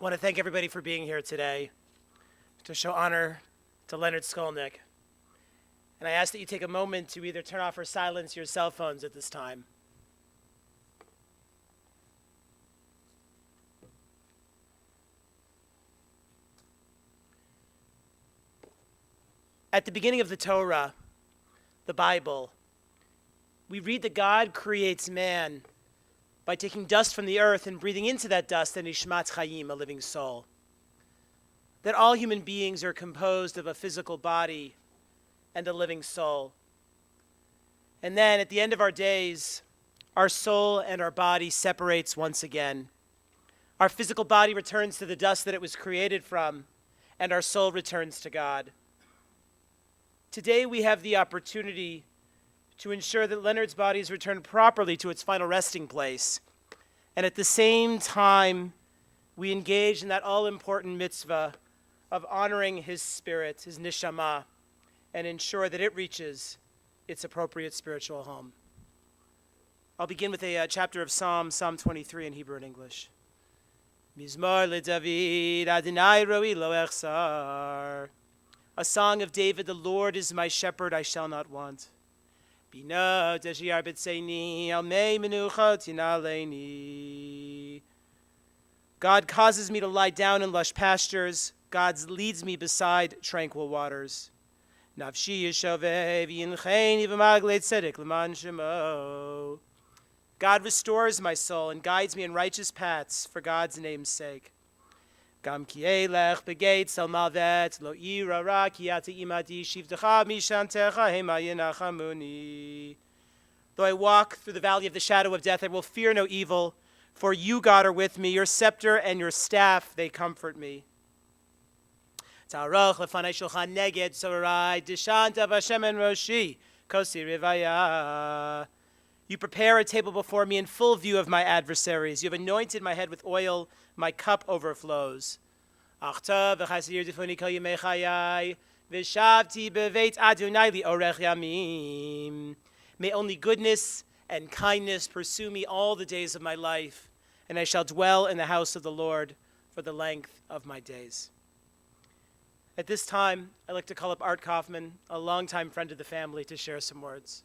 I want to thank everybody for being here today to show honor to Leonard Skolnik. And I ask that you take a moment to either turn off or silence your cell phones at this time. At the beginning of the Torah, the Bible, we read that God creates man by taking dust from the earth and breathing into that dust an nishmat chayim, a living soul. That all human beings are composed of a physical body and a living soul. And then at the end of our days, our soul and our body separates once again. Our physical body returns to the dust that it was created from, and our soul returns to God. Today we have the opportunity to ensure that Leonard's body is returned properly to its final resting place. And at the same time, we engage in that all-important mitzvah of honoring his spirit, his neshama, and ensure that it reaches its appropriate spiritual home. I'll begin with a chapter of Psalm 23 in Hebrew and English. Mizmor leDavid, Adonai roi lo echsar. A song of David, the Lord is my shepherd, I shall not want. Bina teshiyar b'tzeini, al mei menuchot yinaleini. God causes me to lie down in lush pastures. God leads me beside tranquil waters. Nafshi yishoveh v'yincheni v'maglei tzedek l'man shemo. God restores my soul and guides me in righteous paths for God's name's sake. Gam ki elech begates al malvet lo ira ra ki ata imadi shivtecha mishantecha hema yenachamuni. Though I walk through the valley of the shadow of death, I will fear no evil, for you, God, are with me. Your scepter and your staff, they comfort me. Ta'aroch lefanai shulchan neged sorai dishanta v'Hashem en roshi kosi rivaya. You prepare a table before me in full view of my adversaries. You have anointed my head with oil. My cup overflows. Achta v'chasir difuni kol yemei chayai v'shavti beveit Adonai li'orech yamim. May only goodness and kindness pursue me all the days of my life, and I shall dwell in the house of the Lord for the length of my days. At this time, I'd like to call up Art Kaufman, a longtime friend of the family, to share some words.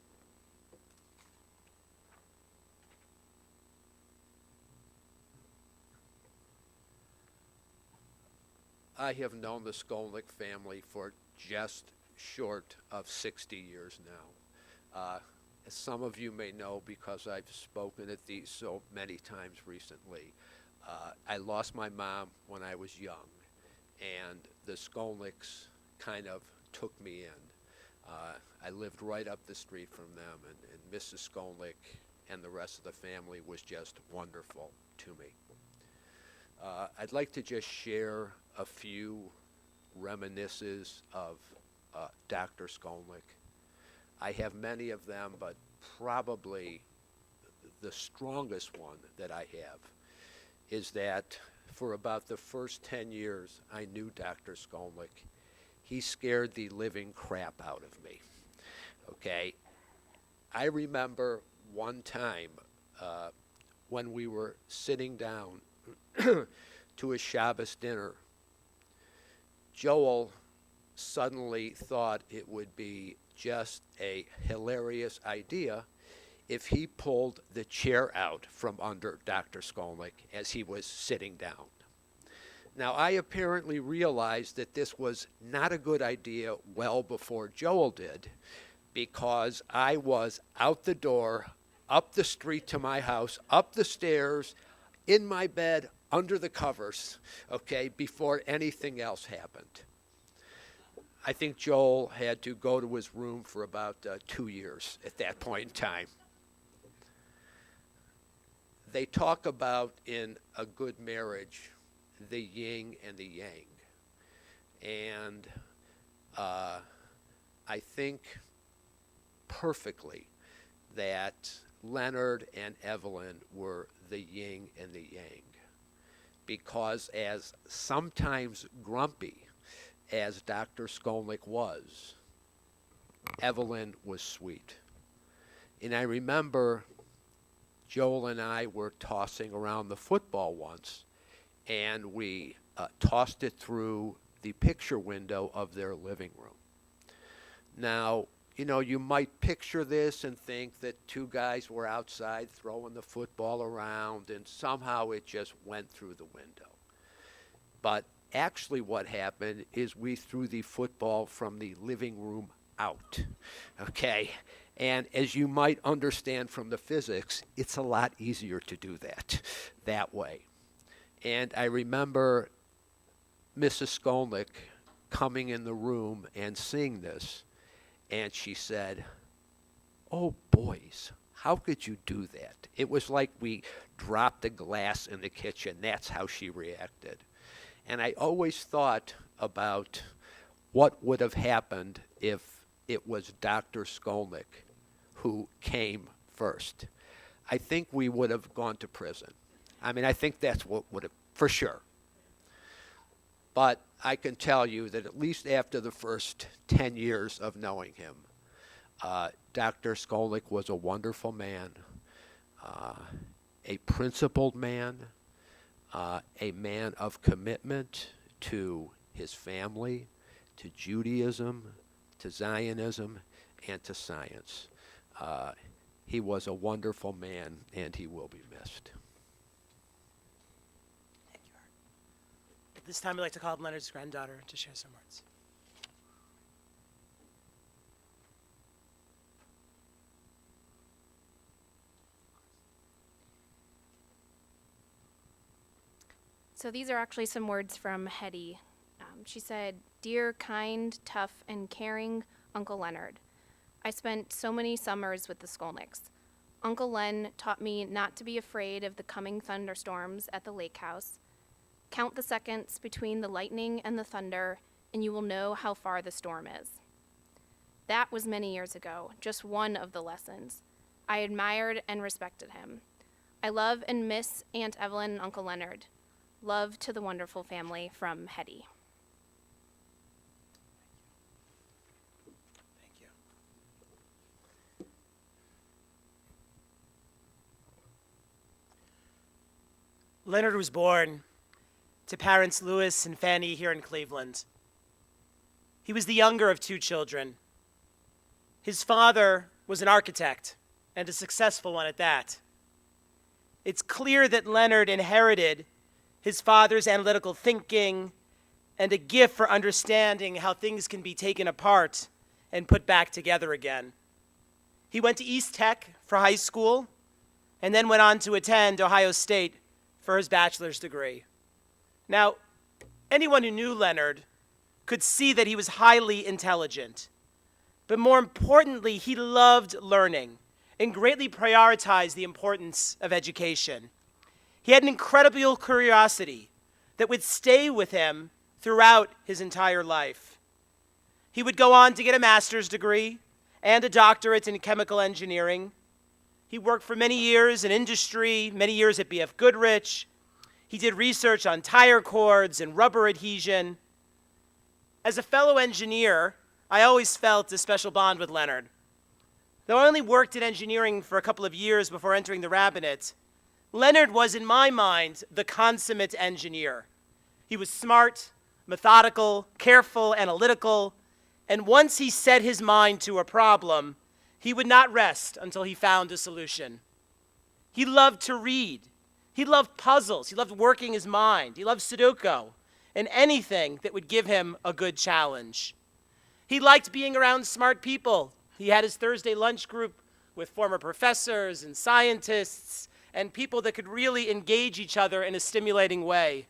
I have known the Skolnik family for just short of 60 years now. As some of you may know, because I've spoken at these so many times recently, I lost my mom when I was young, and the Skolniks kind of took me in. I lived right up the street from them, and Mrs. Skolnik and the rest of the family was just wonderful to me. I'd like to just share a few reminiscences of Dr. Skolnik. I have many of them, but probably the strongest one that I have is that for about the first 10 years I knew Dr. Skolnik, he scared the living crap out of me. Okay? I remember one time when we were sitting down to a Shabbos dinner, Joel suddenly thought it would be just a hilarious idea if he pulled the chair out from under Dr. Skolnik as he was sitting down. Now, I apparently realized that this was not a good idea well before Joel did, because I was out the door, up the street to my house, up the stairs, in my bed, under the covers, okay, before anything else happened. I think Joel had to go to his room for about 2 years at that point in time. They talk about in a good marriage the yin and the yang. And I think perfectly that Leonard and Evelyn were the yin and the yang. Because as sometimes grumpy as Dr. Skolnik was, Evelyn was sweet. And I remember Joel and I were tossing around the football once, and we tossed it through the picture window of their living room. Now, you might picture this and think that two guys were outside throwing the football around and somehow it just went through the window. But actually what happened is we threw the football from the living room out, okay? And as you might understand from the physics, it's a lot easier to do that way. And I remember Mrs. Skolnik coming in the room and seeing this, and she said, "Oh, boys, how could you do that?" It was like we dropped a glass in the kitchen. That's how she reacted. And I always thought about what would have happened if it was Dr. Skolnik who came first. I think we would have gone to prison. I think that's what would have, for sure. But I can tell you that at least after the first 10 years of knowing him, Dr. Skolnik was a wonderful man, a principled man, a man of commitment to his family, to Judaism, to Zionism, and to science. He was a wonderful man, and he will be missed. Thank you, Art. At this time, I'd like to call up Leonard's granddaughter to share some words. So these are actually some words from Hetty. She said, "Dear, kind, tough, and caring Uncle Leonard, I spent so many summers with the Skolniks. Uncle Len taught me not to be afraid of the coming thunderstorms at the lake house. Count the seconds between the lightning and the thunder, and you will know how far the storm is." That was many years ago, just one of the lessons. I admired and respected him. I love and miss Aunt Evelyn and Uncle Leonard. Love to the wonderful family, from Hetty. Thank you. Leonard was born to parents Louis and Fanny here in Cleveland. He was the younger of two children. His father was an architect, and a successful one at that. It's clear that Leonard inherited his father's analytical thinking and a gift for understanding how things can be taken apart and put back together again. He went to East Tech for high school and then went on to attend Ohio State for his bachelor's degree. Now, anyone who knew Leonard could see that he was highly intelligent, but more importantly, he loved learning and greatly prioritized the importance of education. He had an incredible curiosity that would stay with him throughout his entire life. He would go on to get a master's degree and a doctorate in chemical engineering. He worked for many years in industry, many years at B.F. Goodrich. He did research on tire cords and rubber adhesion. As a fellow engineer, I always felt a special bond with Leonard. Though I only worked in engineering for a couple of years before entering the rabbinate, Leonard was, in my mind, the consummate engineer. He was smart, methodical, careful, analytical, and once he set his mind to a problem, he would not rest until he found a solution. He loved to read. He loved puzzles. He loved working his mind. He loved Sudoku and anything that would give him a good challenge. He liked being around smart people. He had his Thursday lunch group with former professors and scientists and people that could really engage each other in a stimulating way.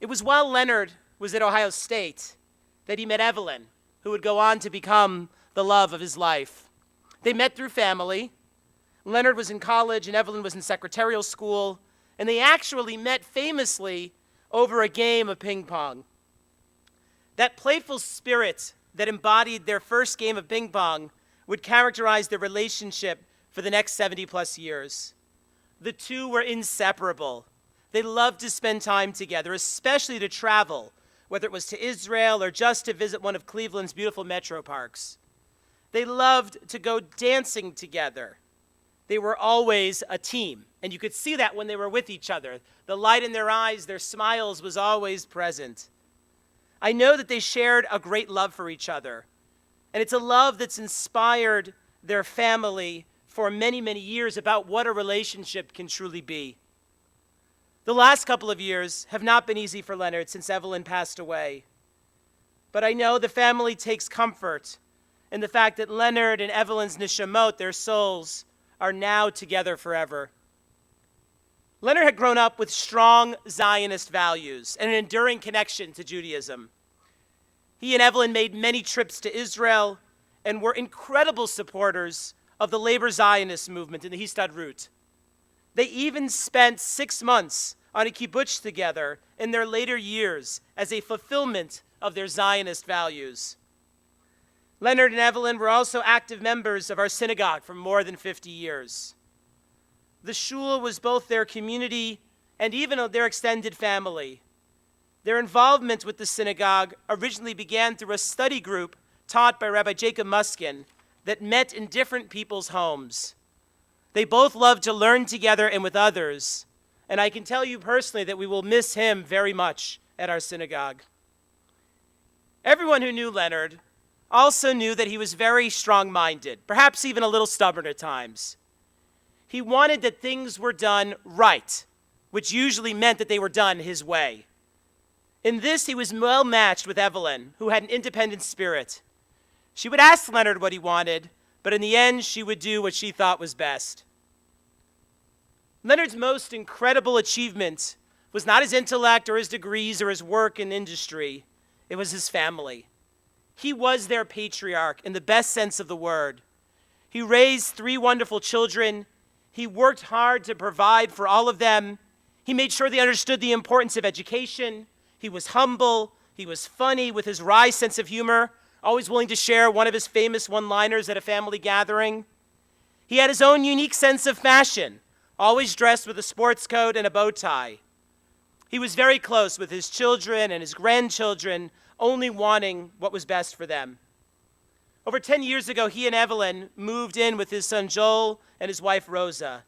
It was while Leonard was at Ohio State that he met Evelyn, who would go on to become the love of his life. They met through family. Leonard was in college and Evelyn was in secretarial school, and they actually met famously over a game of ping pong. That playful spirit that embodied their first game of ping pong would characterize their relationship for the next 70-plus years. The two were inseparable. They loved to spend time together, especially to travel, whether it was to Israel or just to visit one of Cleveland's beautiful metro parks. They loved to go dancing together. They were always a team. And you could see that when they were with each other. The light in their eyes, their smiles was always present. I know that they shared a great love for each other. And it's a love that's inspired their family for many, many years about what a relationship can truly be. The last couple of years have not been easy for Leonard since Evelyn passed away. But I know the family takes comfort in the fact that Leonard and Evelyn's neshamot, their souls, are now together forever. Leonard had grown up with strong Zionist values and an enduring connection to Judaism. He and Evelyn made many trips to Israel and were incredible supporters of the labor Zionist movement in the Histadrut. They even spent 6 months on a kibbutz together in their later years as a fulfillment of their Zionist values. Leonard and Evelyn were also active members of our synagogue for more than 50 years. The shul was both their community and even their extended family. Their involvement with the synagogue originally began through a study group taught by Rabbi Jacob Muskin that met in different people's homes. They both loved to learn together and with others, and I can tell you personally that we will miss him very much at our synagogue. Everyone who knew Leonard also knew that he was very strong-minded, perhaps even a little stubborn at times. He wanted that things were done right, which usually meant that they were done his way. In this, he was well matched with Evelyn, who had an independent spirit. She would ask Leonard what he wanted, but in the end, she would do what she thought was best. Leonard's most incredible achievement was not his intellect or his degrees or his work in industry. It was his family. He was their patriarch in the best sense of the word. He raised 3 wonderful children. He worked hard to provide for all of them. He made sure they understood the importance of education. He was humble. He was funny with his wry sense of humor, always willing to share one of his famous one-liners at a family gathering. He had his own unique sense of fashion, always dressed with a sports coat and a bow tie. He was very close with his children and his grandchildren, only wanting what was best for them. Over 10 years ago, he and Evelyn moved in with his son Joel and his wife Rosa,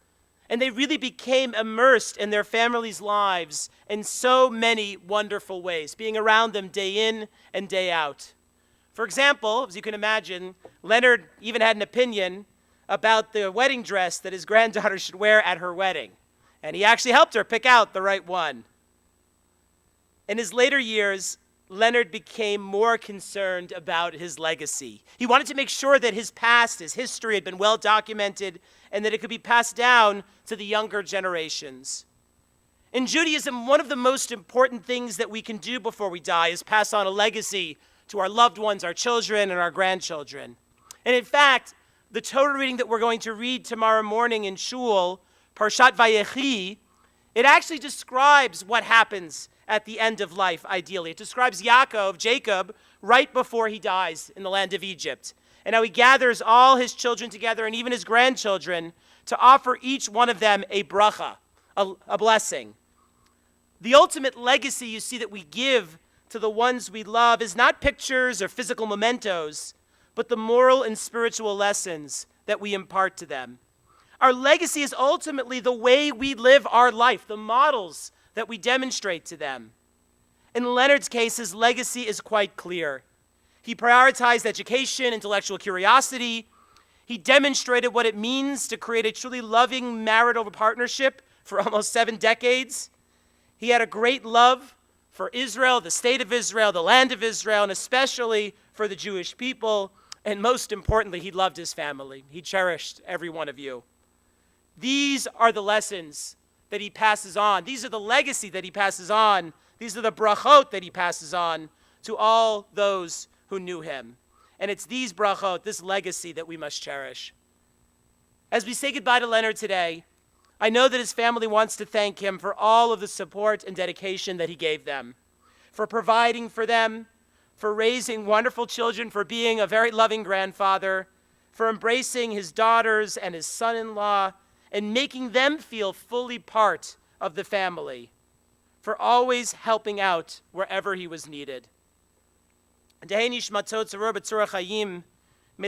and they really became immersed in their families' lives in so many wonderful ways, being around them day in and day out. For example, as you can imagine, Leonard even had an opinion about the wedding dress that his granddaughter should wear at her wedding, and he actually helped her pick out the right one. In his later years, Leonard became more concerned about his legacy. He wanted to make sure that his past, his history had been well documented and that it could be passed down to the younger generations. In Judaism, one of the most important things that we can do before we die is pass on a legacy to our loved ones, our children, and our grandchildren. And in fact, the Torah reading that we're going to read tomorrow morning in Shul, Parshat Vayechi, it actually describes what happens at the end of life, ideally. It describes Yaakov, Jacob, right before he dies in the land of Egypt, and how he gathers all his children together and even his grandchildren to offer each one of them a bracha, a blessing. The ultimate legacy you see that we give to the ones we love is not pictures or physical mementos, but the moral and spiritual lessons that we impart to them. Our legacy is ultimately the way we live our life, the models that we demonstrate to them. In Leonard's case, his legacy is quite clear. He prioritized education, intellectual curiosity. He demonstrated what it means to create a truly loving marital partnership for almost 7 decades. He had a great love for Israel, the state of Israel, the land of Israel, and especially for the Jewish people. And most importantly, he loved his family. He cherished every one of you. These are the lessons that he passes on. These are the legacy that he passes on. These are the brachot that he passes on to all those who knew him. And it's these brachot, this legacy, that we must cherish. As we say goodbye to Leonard today, I know that his family wants to thank him for all of the support and dedication that he gave them, for providing for them, for raising wonderful children, for being a very loving grandfather, for embracing his daughters and his son-in-law, and making them feel fully part of the family, for always helping out wherever he was needed. May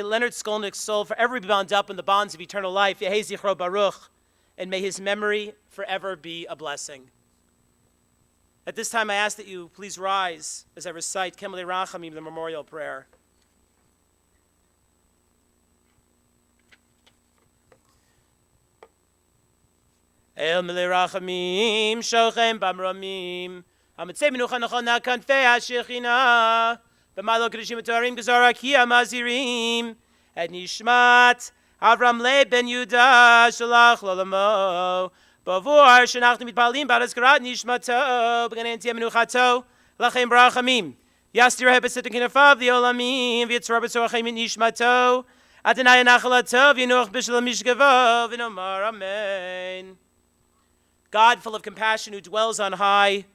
Leonard Skolnik's soul forever be bound up in the bonds of eternal life. Yehi zichro baruch. and may his memory forever be a blessing. At this time, I ask that you please rise as I recite Kemle Rachamim, the memorial prayer. El Mele Rachamim, Shochem Bamramim, Hamitzei Menucha Nachona Kanfei HaShechina, B'malo Kedishim Etorim Gezora Kia Mazirim, Et Nishmat, Avram Leib Ben Yudah, Shalach Lolamo, Bavur Shenachnu Mitpalim Baras Karat Nishmato, B'ganen Tia Menuchato, Lachem Rachamim, Yastir Hebesitin Kinafav, the Olamim, V'yitzor B'tzorachem Nishmato, Adonai Nachalato, V'yinuch B'shalom Mishgavo, V'nomar Amen. God, full of compassion, who dwells on high,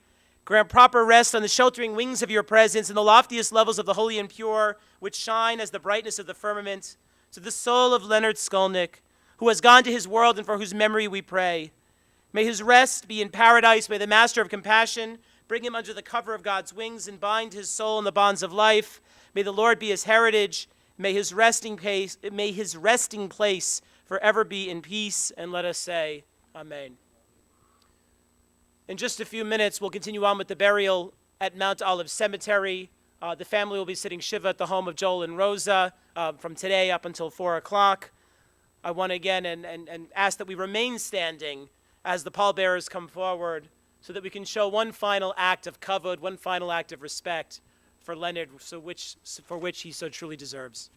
grant proper rest on the sheltering wings of your presence in the loftiest levels of the holy and pure, which shine as the brightness of the firmament, to the soul of Leonard Skolnik, who has gone to his world and for whose memory we pray. May his rest be in paradise. May the Master of Compassion bring him under the cover of God's wings and bind his soul in the bonds of life. May the Lord be his heritage. May his resting place forever be in peace. And let us say, Amen. In just a few minutes, we'll continue on with the burial at Mount Olive Cemetery. The family will be sitting Shiva at the home of Joel and Rosa from today up until 4 o'clock. I want to again and ask that we remain standing as the pallbearers come forward so that we can show one final act of kavod, one final act of respect for Leonard, for which he so truly deserves.